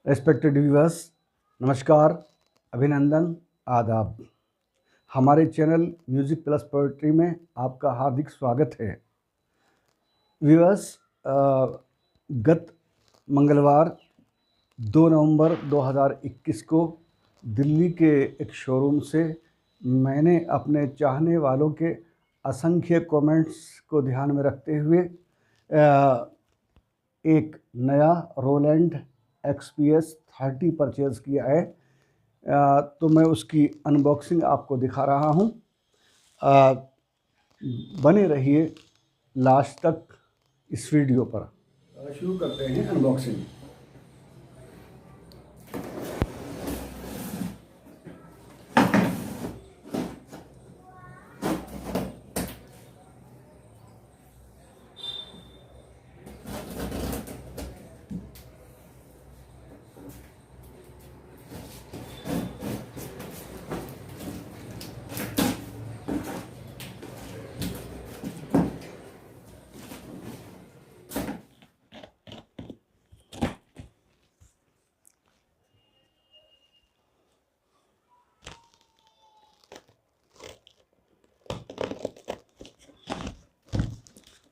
Respected viewers, नमस्कार, अभिनंदन, आदाब। हमारे चैनल म्यूज़िक प्लस पोएट्री में आपका हार्दिक स्वागत है। व्यूअर्स, गत मंगलवार 2 नवंबर 2021 को दिल्ली के एक शोरूम से मैंने अपने चाहने वालों के असंख्य कमेंट्स को ध्यान में रखते हुए एक नया रोलैंड XPS30 परचेज़ किया है। तो मैं उसकी अनबॉक्सिंग आपको दिखा रहा हूँ। बने रहिए लास्ट तक इस वीडियो पर। शुरू करते हैं अनबॉक्सिंग।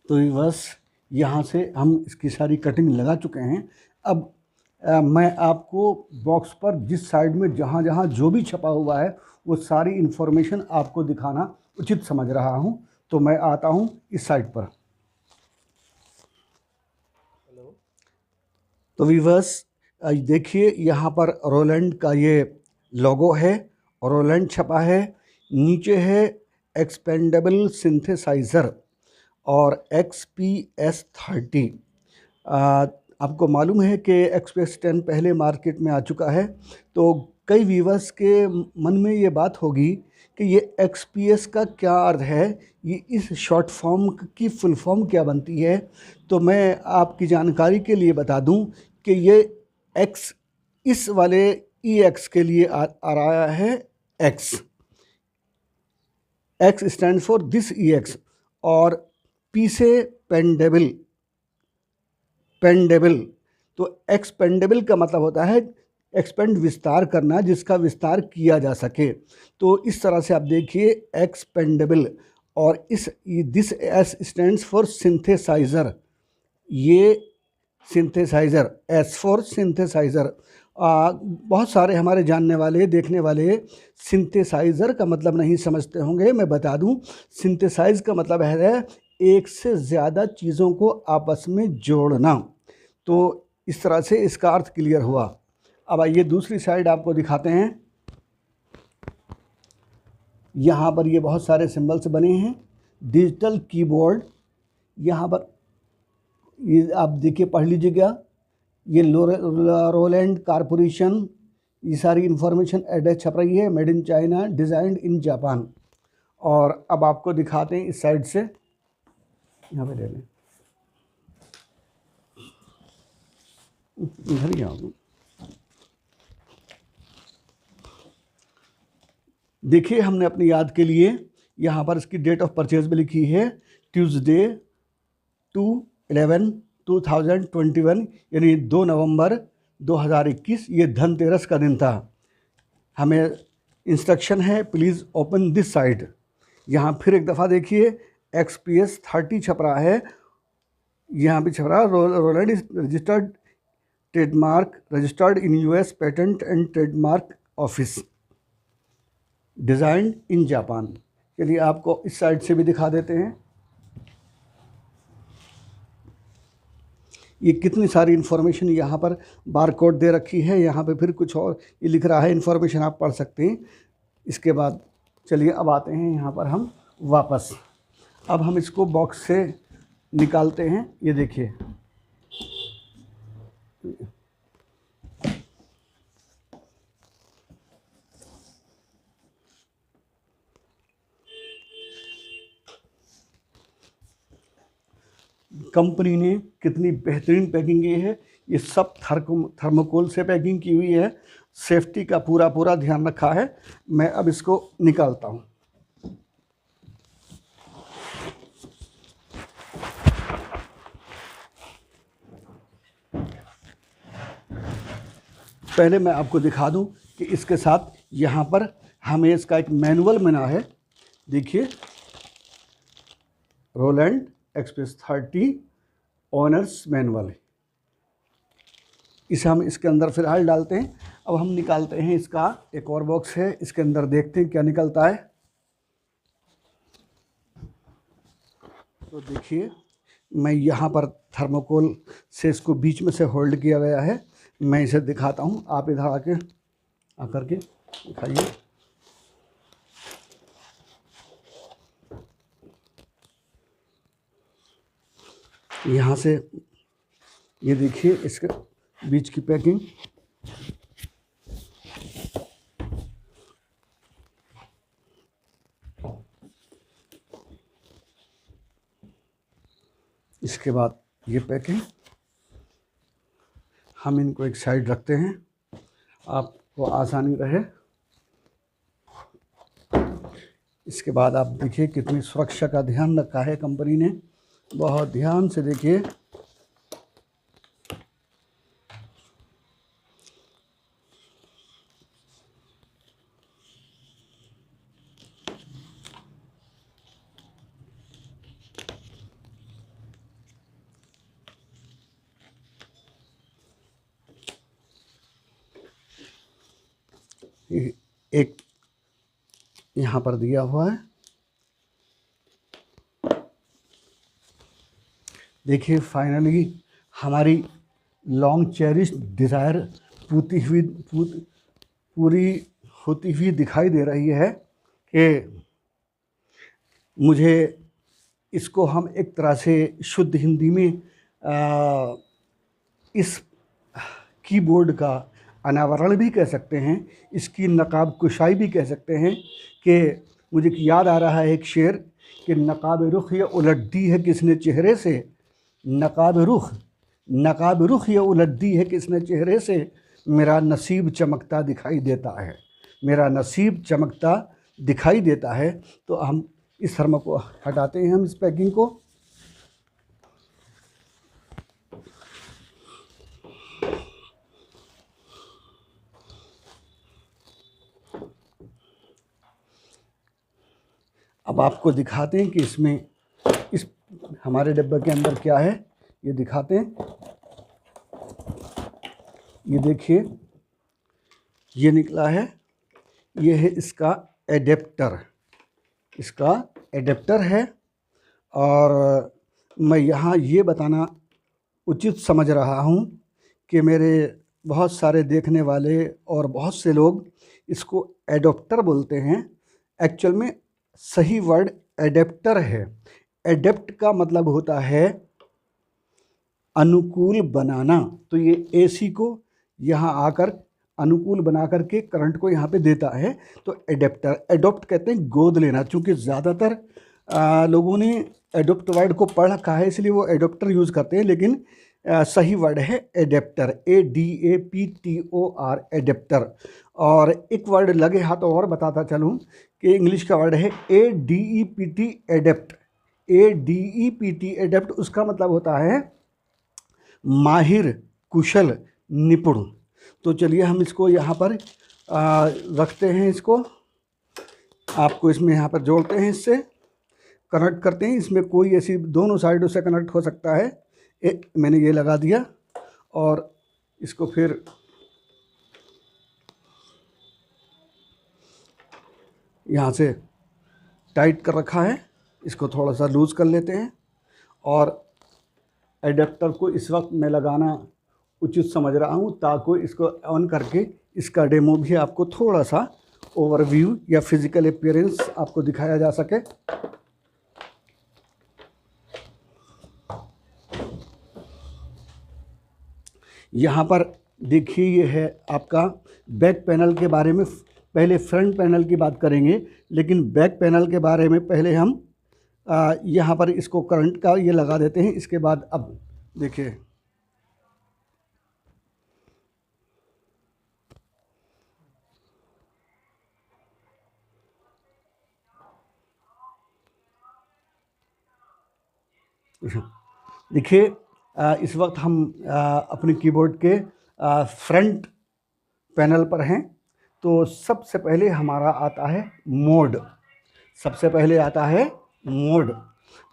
तो बस यहाँ से हम इसकी सारी कटिंग लगा चुके हैं। अब मैं आपको बॉक्स पर जिस साइड में जहाँ जहाँ जो भी छपा हुआ है वो सारी इन्फॉर्मेशन आपको दिखाना उचित समझ रहा हूँ। तो मैं आता हूँ इस साइड पर। तो व्यूअर्स, देखिए यहाँ पर रोलैंड का ये लोगो है, रोलैंड छपा है, नीचे है एक्सपेंडेबल सिंथेसाइज़र और XPS30। आपको मालूम है कि XPS10 पहले मार्केट में आ चुका है। तो कई व्यूअर्स के मन में ये बात होगी कि ये XPS का क्या अर्थ है, ये इस शॉर्ट फॉर्म की फुल फॉर्म क्या बनती है। तो मैं आपकी जानकारी के लिए बता दूं कि ये X इस वाले EX के लिए आ रहा है। X stand for this EX और P से पेंडेबल। तो एक्सपेंडेबल का मतलब होता है एक्सपेंड, विस्तार करना, जिसका विस्तार किया जा सके। तो इस तरह से आप देखिए एक्सपेंडेबल। और this S stands for synthesizer. ये सिंथेसाइज़र, S फॉर सिंथेसाइज़र। बहुत सारे हमारे जानने वाले, देखने वाले सिंथेसाइज़र का मतलब नहीं समझते होंगे। मैं बता दूं, सिंथेसाइज़ का मतलब है एक से ज़्यादा चीज़ों को आपस में जोड़ना। तो इस तरह से इसका अर्थ क्लियर हुआ। अब आइए दूसरी साइड आपको दिखाते हैं। यहाँ पर ये बहुत सारे सिंबल्स बने हैं, डिजिटल कीबोर्ड। यहाँ पर ये आप देखिए, पढ़ लीजिएगा। ये रोलैंड कारपोरेशन, ये सारी इन्फॉर्मेशन एड्रेस छप रही है, made in China, designed in Japan. और अब आपको दिखाते हैं इस साइड से, यहाँ पे ले लें, इधर ही आओ। देखिए, हमने अपनी याद के लिए यहाँ पर इसकी डेट ऑफ परचेज भी लिखी है, ट्यूसडे 2/11/2021, यानी 2 नवंबर 2021। ये धनतेरस का दिन था। हमें इंस्ट्रक्शन है, प्लीज़ ओपन दिस साइड। यहाँ फिर एक दफ़ा देखिए, XPS30 छप रहा है, यहाँ भी छप रहा है, Roland is registered trademark, registered in US patent and trademark office, designed in Japan. चलिए आपको इस साइड से भी दिखा देते हैं। ये कितनी सारी इन्फॉर्मेशन यहाँ पर बार कोड दे रखी है। यहाँ पे फिर कुछ और ये लिख रहा है, इन्फॉर्मेशन आप पढ़ सकते हैं। इसके बाद चलिए अब आते हैं यहाँ पर हम वापस। अब हम इसको बॉक्स से निकालते हैं। ये देखिए, कंपनी ने कितनी बेहतरीन पैकिंग की है। ये सब थर्मोकोल से पैकिंग की हुई है, सेफ्टी का पूरा ध्यान रखा है। मैं अब इसको निकालता हूँ। पहले मैं आपको दिखा दूं कि इसके साथ यहाँ पर हमें इसका एक मैनुअल मिला है। देखिए, रोलैंड XPS30 ओनर्स मैनुअल। इसे हम इसके अंदर फिलहाल डालते हैं। अब हम निकालते हैं, इसका एक और बॉक्स है, इसके अंदर देखते हैं क्या निकलता है। तो देखिए, मैं यहाँ पर थर्मोकोल से इसको बीच में से होल्ड किया गया है। मैं इसे दिखाता हूँ, आप इधर आकर के दिखाइए। यहाँ से ये देखिए इसके बीच की पैकिंग। इसके बाद ये पैकिंग, हम इनको एक साइड रखते हैं, आपको आसानी रहे। इसके बाद आप देखिए कितनी सुरक्षा का ध्यान रखा है कंपनी ने, बहुत ध्यान से देखिए। एक यहाँ पर दिया हुआ है, देखिए फाइनली हमारी लॉन्ग चेरिश डिज़ायर पूरी होती हुई दिखाई दे रही है कि मुझे इसको हम एक तरह से शुद्ध हिंदी में इस कीबोर्ड का अनावरण भी कह सकते हैं, इसकी नकाब कुशाई भी कह सकते हैं। कि मुझे याद आ रहा है एक शेर कि नकाब रुख ये उलट दी है किसने चेहरे से, नकाब रुख ये उलट दी है किसने चेहरे से, मेरा नसीब चमकता दिखाई देता है, मेरा नसीब चमकता दिखाई देता है। तो हम इस थर्मो को हटाते हैं, हम इस पैकिंग को। अब आपको दिखाते हैं कि इसमें इस हमारे डिब्बे के अंदर क्या है, ये दिखाते हैं। ये देखिए, ये निकला है, ये है इसका एडेप्टर, इसका एडेप्टर है। और मैं यहाँ ये बताना उचित समझ रहा हूँ कि मेरे बहुत सारे देखने वाले और बहुत से लोग इसको एडोप्टर बोलते हैं। एक्चुअल में सही वर्ड एडेप्टर है। एडेप्ट का मतलब होता है अनुकूल बनाना। तो ये एसी को यहाँ आकर अनुकूल बना करके करंट को यहाँ पे देता है। तो एडेप्टर, एडोप्ट कहते हैं गोद लेना। चूँकि ज़्यादातर लोगों ने एडोप्ट वर्ड को पढ़ रखा है इसलिए वो एडोप्टर यूज़ करते हैं, लेकिन सही वर्ड है एडेप्टर, ADAPTOR, एडेप्टर। और एक वर्ड लगे हाथ और बताता चलूँ कि इंग्लिश का वर्ड है ADEPT, एडेप्ट। ADEPT एडेप्ट, उसका मतलब होता है माहिर, कुशल, निपुण। तो चलिए हम इसको यहाँ पर रखते हैं, इसको आपको इसमें यहाँ पर जोड़ते हैं, इससे कनेक्ट करते हैं। इसमें कोई ऐसी दोनों साइडों से कनेक्ट हो सकता है। मैंने ये लगा दिया और इसको फिर यहाँ से टाइट कर रखा है। इसको थोड़ा सा लूज़ कर लेते हैं और एडेप्टर को इस वक्त मैं लगाना उचित समझ रहा हूँ ताकि इसको ऑन करके इसका डेमो भी आपको थोड़ा सा ओवरव्यू या फिज़िकल अपीयरेंस आपको दिखाया जा सके। यहाँ पर देखिए, ये है आपका बैक पैनल के बारे में। पहले फ्रंट पैनल की बात करेंगे, लेकिन बैक पैनल के बारे में पहले हम यहाँ पर इसको करंट का ये लगा देते हैं। इसके बाद अब देखिए, देखिए इस वक्त हम अपने कीबोर्ड के फ्रंट पैनल पर हैं। तो सबसे पहले हमारा आता है मोड। सबसे पहले आता है मोड।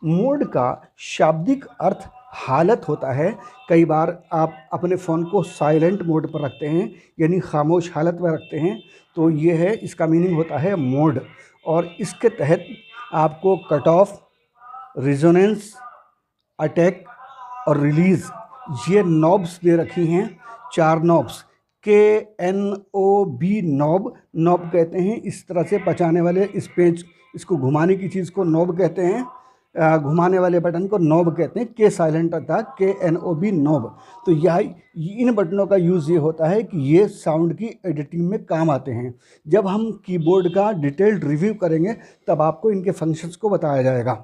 मोड का शाब्दिक अर्थ हालत होता है। कई बार आप अपने फ़ोन को साइलेंट मोड पर रखते हैं, यानी खामोश हालत में रखते हैं, तो ये है, इसका मीनिंग होता है मोड। और इसके तहत आपको कट ऑफ, रिजोनेंस, अटैक और रिलीज़, ये नॉब्स दे रखी हैं, 4 नॉब्स। KNOB नॉब, नॉब कहते हैं इस तरह से पचाने वाले इस पेज, इसको घुमाने की चीज़ को नॉब कहते हैं, घुमाने वाले बटन को नॉब कहते हैं। के साइलेंट था, KNOB नॉब। तो यह, इन बटनों का यूज़ ये होता है कि ये साउंड की एडिटिंग में काम आते हैं। जब हम कीबोर्ड का डिटेल्ड रिव्यू करेंगे तब आपको इनके फंक्शंस को बताया जाएगा।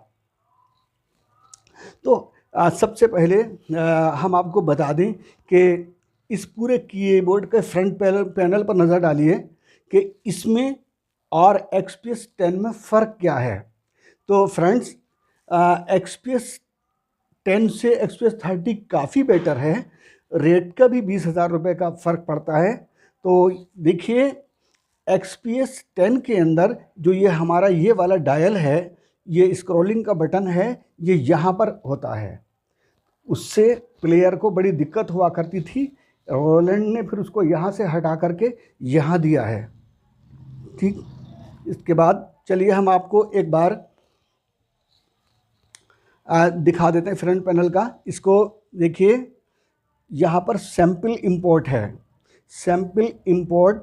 तो सबसे पहले हम आपको बता दें कि इस पूरे कीबोर्ड के फ्रंट पैनल पर नज़र डालिए कि इसमें और XPS 10 में फ़र्क क्या है। तो फ्रेंड्स, XPS 10 से XPS 30 काफ़ी बेटर है। रेट का भी 20,000 रुपये का फ़र्क पड़ता है। तो देखिए, XPS 10 के अंदर जो ये हमारा ये वाला डायल है, ये स्क्रॉलिंग का बटन है, ये यहाँ पर होता है। उससे प्लेयर को बड़ी दिक्कत हुआ करती थी। रोलैंड ने फिर उसको यहाँ से हटा करके यहाँ दिया है। ठीक, इसके बाद चलिए हम आपको एक बार दिखा देते हैं फ्रंट पैनल का। इसको देखिए, यहाँ पर सैम्पल इंपोर्ट है। सैम्पल इंपोर्ट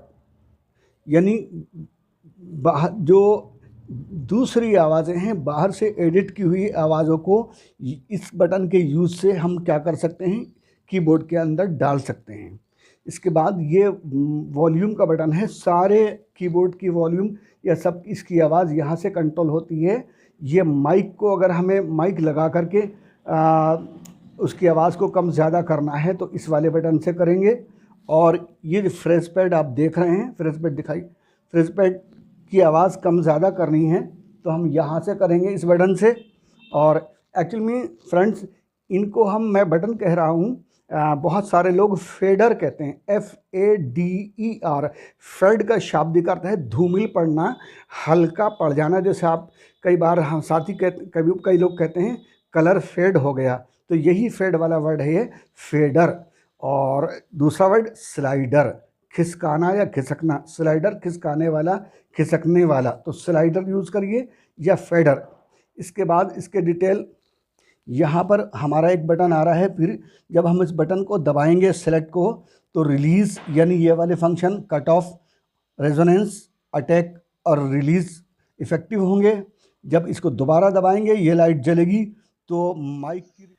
यानी जो दूसरी आवाज़ें हैं, बाहर से एडिट की हुई आवाज़ों को इस बटन के यूज़ से हम क्या कर सकते हैं, कीबोर्ड के अंदर डाल सकते हैं। इसके बाद ये वॉल्यूम का बटन है। सारे कीबोर्ड की वॉल्यूम या सब इसकी आवाज़ यहाँ से कंट्रोल होती है। ये माइक को, अगर हमें माइक लगा करके उसकी आवाज़ को कम ज़्यादा करना है तो इस वाले बटन से करेंगे। और ये जो फ्रेश पैड आप देख रहे हैं, फ्रेश पैड दिखाई, फ्रेश पैड की आवाज़ कम ज़्यादा करनी है तो हम यहाँ से करेंगे इस बटन से। और एक्चुअली में फ्रेंड्स, इनको मैं बटन कह रहा हूँ, बहुत सारे लोग फेडर कहते हैं, FADER। फेड का शाब्दिक अर्थ है धूमिल पड़ना, हल्का पड़ जाना। जैसे आप कई बार हम साथी कहते, कई लोग कहते हैं कलर फेड हो गया, तो यही फेड वाला वर्ड है ये, फेडर। और दूसरा वर्ड स्लाइडर, खिसकाना या खिसकना। स्लाइडर खिसकाने वाला, खिसकने वाला, तो स्लाइडर यूज़ करिए या फेडर। इसके बाद इसके डिटेल, यहाँ पर हमारा एक बटन आ रहा है। फिर जब हम इस बटन को दबाएंगे सेलेक्ट को, तो रिलीज़ यानी ये वाले function cut off, resonance, attack और रिलीज़ इफ़ेक्टिव होंगे। जब इसको दोबारा दबाएंगे ये लाइट जलेगी। तो माइक की,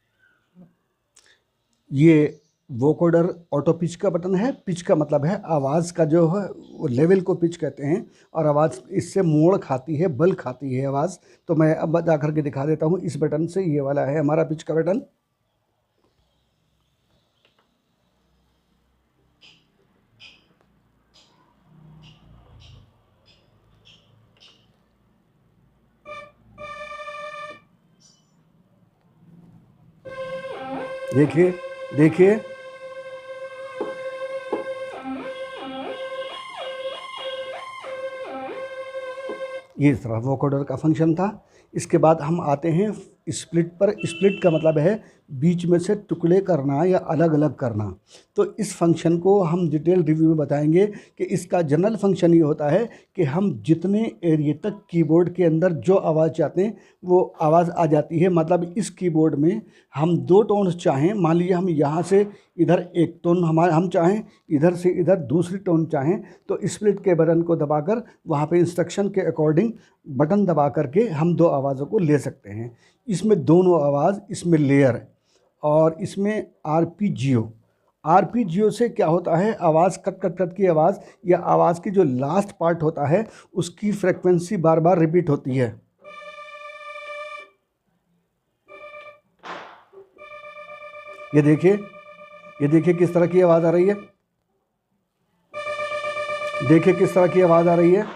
ये वोकोडर ऑटो पिच का बटन है। पिच का मतलब है आवाज़ का जो है वो लेवल को पिच कहते हैं, और आवाज़ इससे मोड़ खाती है, बल खाती है आवाज़। तो मैं अब जा करके दिखा देता हूँ इस बटन से। ये वाला है हमारा पिच का बटन। देखिए देखिए, ये इस तरह वोकोडर का फंक्शन था। इसके बाद हम आते हैं स्प्लिट पर। स्प्लिट का मतलब है बीच में से टुकड़े करना या अलग अलग करना। तो इस फंक्शन को हम डिटेल रिव्यू में बताएंगे कि इसका जनरल फंक्शन ये होता है कि हम जितने एरिया तक कीबोर्ड के अंदर जो आवाज़ चाहते हैं वो आवाज़ आ जाती है। मतलब इस कीबोर्ड में हम 2 टोन्स चाहें, मान लीजिए हम यहाँ से इधर एक टोन हम चाहें, इधर से इधर दूसरी टोन चाहें, तो स्प्लिट के बटन को दबाकर वहाँ पे इंस्ट्रक्शन के अकॉर्डिंग बटन दबा करके हम 2 आवाज़ों को ले सकते हैं। इसमें दोनों आवाज़, इसमें लेयर और इसमें आरपीजियो। आरपीजियो से क्या होता है, आवाज़ कट कट कट की आवाज़ या आवाज़ की जो लास्ट पार्ट होता है उसकी फ्रेक्वेंसी बार बार रिपीट होती है। ये देखिए किस तरह की आवाज़ आ रही है। देखिए किस तरह की आवाज़ आ रही है।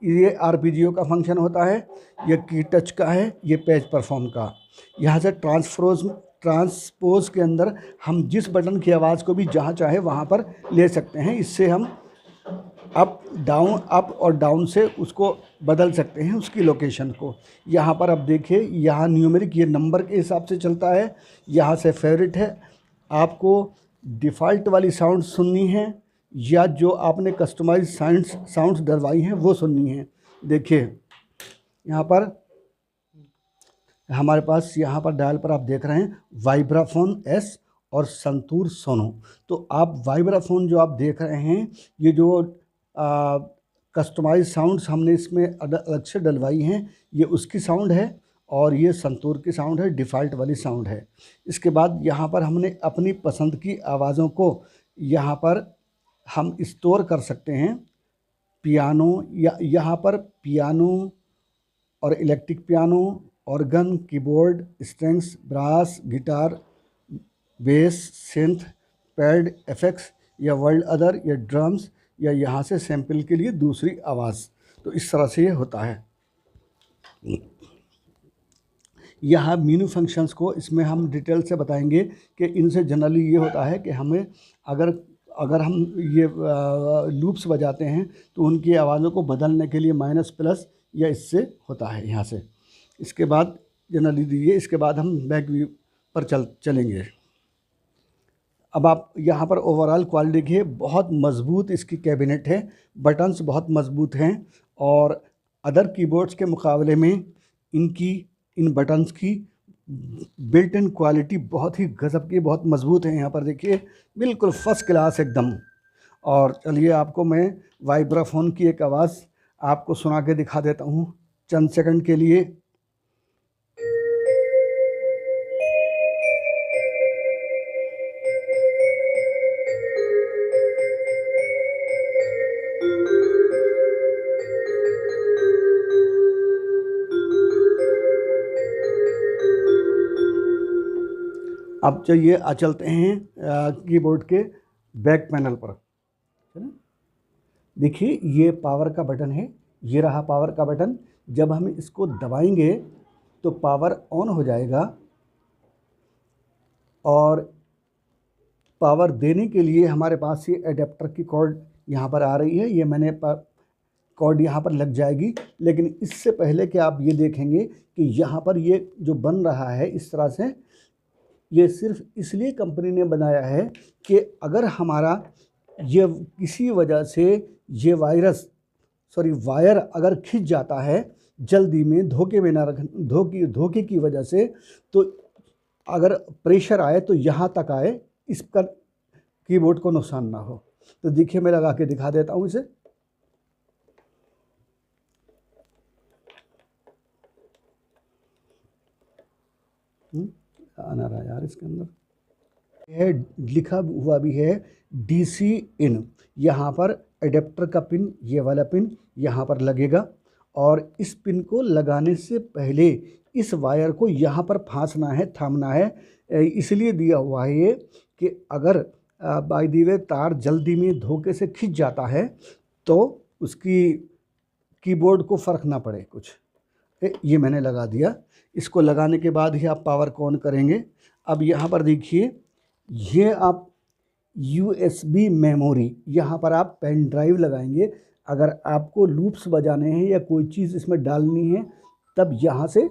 ये आरपीजियो का फंक्शन होता है। ये की टच का है, ये पेज परफॉर्म का। यहाँ से ट्रांसपोज के अंदर हम जिस बटन की आवाज़ को भी जहाँ चाहे वहाँ पर ले सकते हैं। इससे हम अप और डाउन से उसको बदल सकते हैं, उसकी लोकेशन को। यहाँ पर अब देखिए, यहाँ न्यूमेरिक ये नंबर के हिसाब से चलता है। यहाँ से फेवरेट है, आपको डिफ़ॉल्ट वाली साउंड सुननी है या जो आपने कस्टमाइज साउंड्स डलवाई हैं वो सुननी है। देखिए यहाँ पर हमारे पास, यहाँ पर डायल पर आप देख रहे हैं वाइब्राफोन एस और संतूर सोनो। तो आप वाइब्राफोन जो आप देख रहे हैं, ये जो कस्टमाइज साउंड्स हमने इसमें अलग से डलवाई हैं, ये उसकी साउंड है और ये संतूर की साउंड है, डिफ़ॉल्ट वाली साउंड है। इसके बाद यहाँ पर हमने अपनी पसंद की आवाज़ों को यहाँ पर हम स्टोर कर सकते हैं। पियानो, या यहाँ पर पियानो और electric piano, organ, keyboard, strings, brass, guitar, bass, synth, pad, effects या वर्ल्ड अदर या ड्रम्स, या यहाँ से सैंपल के लिए दूसरी आवाज़। तो इस तरह से ये होता है। यहाँ मीनू फंक्शंस को इसमें हम डिटेल से बताएंगे कि इनसे जनरली ये होता है कि हमें अगर हम ये लूप्स बजाते हैं तो उनकी आवाज़ों को बदलने के लिए माइनस प्लस या इससे होता है यहाँ से। इसके बाद जनरली दीजिए, इसके बाद हम बैक व्यू पर चलेंगे। अब आप यहाँ पर ओवरऑल क्वालिटी देखिए, बहुत मज़बूत इसकी कैबिनेट है, बटन्स बहुत मज़बूत हैं और अदर कीबोर्ड्स के मुकाबले में इन बटन्स की बिल्ट इन क्वालिटी बहुत ही गज़ब की, बहुत मज़बूत है। यहाँ पर देखिए बिल्कुल फ़र्स्ट क्लास एकदम। और चलिए आपको मैं वाइब्राफोन की एक आवाज़ आपको सुना के दिखा देता हूँ चंद सेकंड के लिए। अब चलिए चलते हैं कीबोर्ड के बैक पैनल पर। देखिए ये पावर का बटन है, ये रहा पावर का बटन। जब हम इसको दबाएंगे तो पावर ऑन हो जाएगा और पावर देने के लिए हमारे पास ये एडेप्टर की कॉर्ड यहाँ पर आ रही है। ये मैंने कॉर्ड यहाँ पर लग जाएगी, लेकिन इससे पहले कि आप ये देखेंगे कि यहाँ पर ये जो बन रहा है इस तरह से, ये सिर्फ इसलिए कंपनी ने बनाया है कि अगर हमारा ये किसी वजह से ये वायर अगर खिंच जाता है जल्दी में, धोखे में ना रख, धोखे की वजह से, तो अगर प्रेशर आए तो यहाँ तक आए, इस पर कीबोर्ड को नुकसान ना हो। तो देखिए मैं लगा के दिखा देता हूँ इसे। आना रहा यार इसके अंदर है, लिखा हुआ भी है DC इन। यहाँ पर एडेप्टर का पिन, ये वाला पिन यहाँ पर लगेगा और इस पिन को लगाने से पहले इस वायर को यहाँ पर फांसना है, थामना है। इसलिए दिया हुआ है ये कि अगर बाय द वे तार जल्दी में धोखे से खिंच जाता है तो उसकी कीबोर्ड को फ़र्क ना पड़े कुछ। ये मैंने लगा दिया। इसको लगाने के बाद ही आप पावर को ऑन करेंगे। अब यहाँ पर देखिए, ये आप USB मेमोरी, यहाँ पर आप पेन ड्राइव लगाएंगे। अगर आपको लूप्स बजाने हैं या कोई चीज़ इसमें डालनी है तब यहाँ से,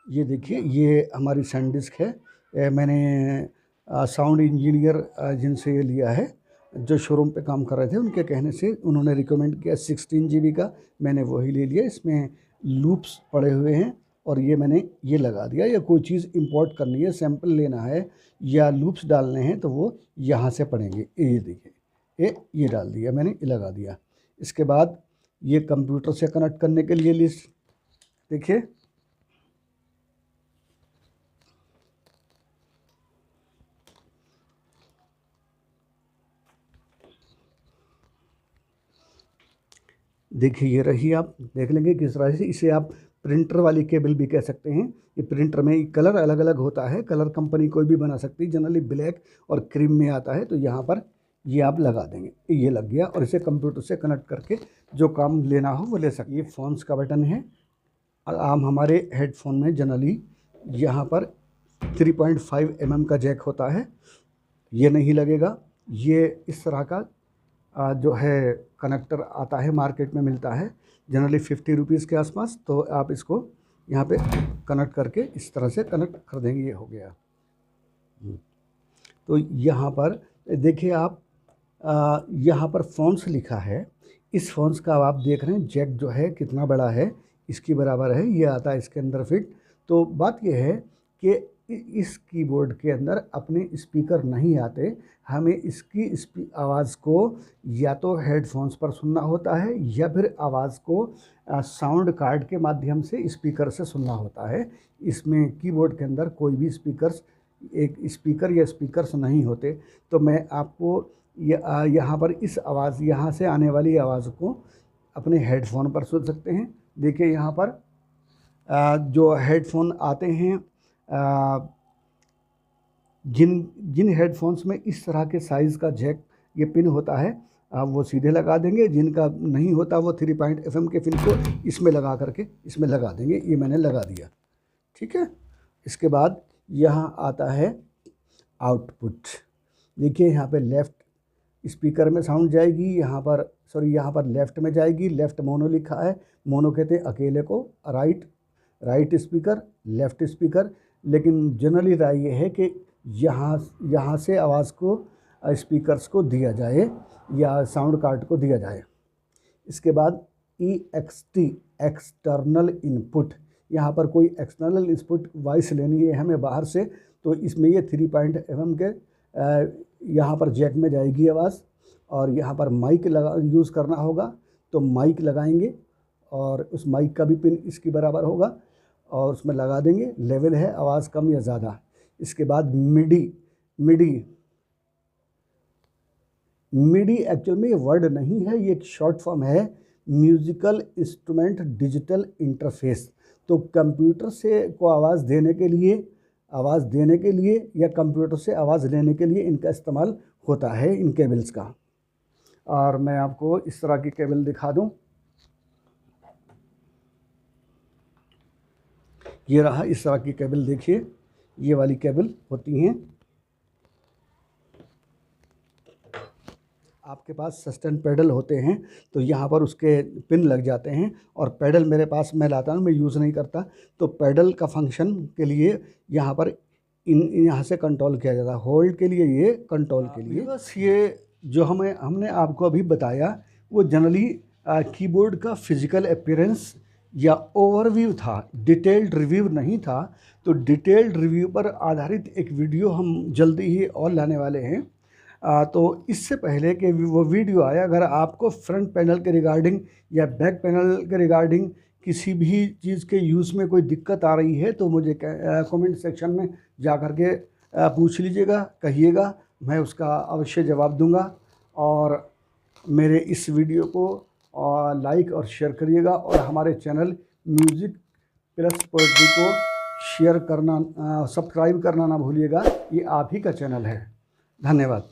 ये देखिए ये हमारी सैंडिस्क है। मैंने साउंड इंजीनियर जिनसे ये लिया है, जो शोरूम पे काम कर रहे थे, उनके कहने से उन्होंने रिकमेंड किया 16 GB का, मैंने वही ले लिया। इसमें लूप्स पड़े हुए हैं और ये मैंने ये लगा दिया। या कोई चीज़ इंपोर्ट करनी है, सैंपल लेना है या लूप्स डालने हैं तो वो यहाँ से पड़ेंगे। ये देखिए ये डाल दिया मैंने, ये लगा दिया। इसके बाद ये कंप्यूटर से कनेक्ट करने के लिए लिस्ट देखिए, देखिए ये रही। आप देख लेंगे किस तरह से इसे आप प्रिंटर वाली केबल भी कह सकते हैं। ये प्रिंटर में कलर अलग अलग होता है, कलर कंपनी कोई भी बना सकती है, जनरली ब्लैक और क्रीम में आता है। तो यहाँ पर ये आप लगा देंगे, ये लग गया और इसे कंप्यूटर से कनेक्ट करके जो काम लेना हो वो ले सकते। ये फ़ोन्स का बटन है। आम हमारे हेडफोन में जनरली यहाँ पर 3.5 mm का जैक होता है, ये नहीं लगेगा। ये इस तरह का जो है कनेक्टर आता है, मार्केट में मिलता है जनरली 50 रुपीज़ के आसपास। तो आप इसको यहाँ पे कनेक्ट करके इस तरह से कनेक्ट कर देंगे, ये हो गया। तो यहाँ पर देखिए आप, यहाँ पर फ़ॉन्ट्स लिखा है। इस फ़ॉन्ट्स का आप देख रहे हैं जैक जो है कितना बड़ा है, इसकी बराबर है, ये आता है इसके अंदर फिट। तो बात ये है कि इस कीबोर्ड के अंदर अपने स्पीकर नहीं आते, हमें इसकी आवाज़ को या तो हेडफोन्स पर सुनना होता है या फिर आवाज़ को साउंड कार्ड के माध्यम से स्पीकर से सुनना होता है। इसमें कीबोर्ड के अंदर कोई भी स्पीकर या स्पीकर्स नहीं होते। तो मैं आपको यहाँ पर इस आवाज़, यहाँ से आने वाली आवाज़ को अपने हेडफोन पर सुन सकते हैं। देखिए यहाँ पर जो हेडफोन आते हैं, जिन हेडफोन्स में इस तरह के साइज़ का जैक ये पिन होता है, आप वो सीधे लगा देंगे। जिनका नहीं होता वो 3 पॉइंट FM के पिन को इसमें लगा करके इसमें लगा देंगे। ये मैंने लगा दिया, ठीक है। इसके बाद यहाँ आता है आउटपुट। देखिए यहाँ पे लेफ़्ट स्पीकर में साउंड जाएगी, यहाँ पर लेफ़्ट में जाएगी। लेफ़्ट मोनो लिखा है, मोनो कहते हैं अकेले को, राइट स्पीकर, लेफ़्ट स्पीकर। लेकिन जनरली राय ये है कि यहाँ से आवाज़ को स्पीकर्स को दिया जाए या साउंड कार्ड को दिया जाए। इसके बाद EXT एक्सटर्नल इनपुट, यहाँ पर कोई एक्सटर्नल इनपुट वॉइस लेनी है हमें बाहर से, तो इसमें ये 3 पॉइंट FM के यहाँ पर जैक में जाएगी आवाज़। और यहाँ पर माइक यूज़ करना होगा, तो माइक लगाएंगे और उस माइक का भी पिन इसकी बराबर होगा और उसमें लगा देंगे। लेवल है आवाज़ कम या ज़्यादा। इसके बाद मिडी एक्चुअल में ये वर्ड नहीं है, ये एक शॉर्ट फॉर्म है, म्यूज़िकल इंस्ट्रूमेंट डिजिटल इंटरफेस। तो कंप्यूटर से को आवाज़ देने के लिए या कंप्यूटर से आवाज़ लेने के लिए इनका इस्तेमाल होता है, इन केबल्स का। और मैं आपको इस तरह की केबल दिखा दूं, ये रहा इस तरह की केबल। देखिए ये वाली केबल होती हैं। आपके पास सस्टेन पैडल होते हैं, तो यहाँ पर उसके पिन लग जाते हैं। और पैडल मेरे पास मैं लाता हूँ, मैं यूज़ नहीं करता। तो पैडल का फंक्शन के लिए यहाँ पर यहाँ से कंट्रोल किया जाता है, होल्ड के लिए, ये कंट्रोल के लिए। बस ये जो हमने आपको अभी बताया वो जनरली कीबोर्ड का फिज़िकल अपीयरेंस या ओवरव्यू था, डिटेल्ड रिव्यू नहीं था। तो डिटेल्ड रिव्यू पर आधारित एक वीडियो हम जल्दी ही और लाने वाले हैं। तो इससे पहले कि वो वीडियो आए, अगर आपको फ्रंट पैनल के रिगार्डिंग या बैक पैनल के रिगार्डिंग किसी भी चीज़ के यूज़ में कोई दिक्कत आ रही है, तो मुझे कमेंट सेक्शन में जा कर के पूछ लीजिएगा, कहिएगा, मैं उसका अवश्य जवाब दूंगा। और मेरे इस वीडियो को लाइक और शेयर करिएगा। और हमारे चैनल म्यूज़िक प्लस पोएट्री को शेयर करना, सब्सक्राइब करना ना भूलिएगा, ये आप ही का चैनल है। धन्यवाद।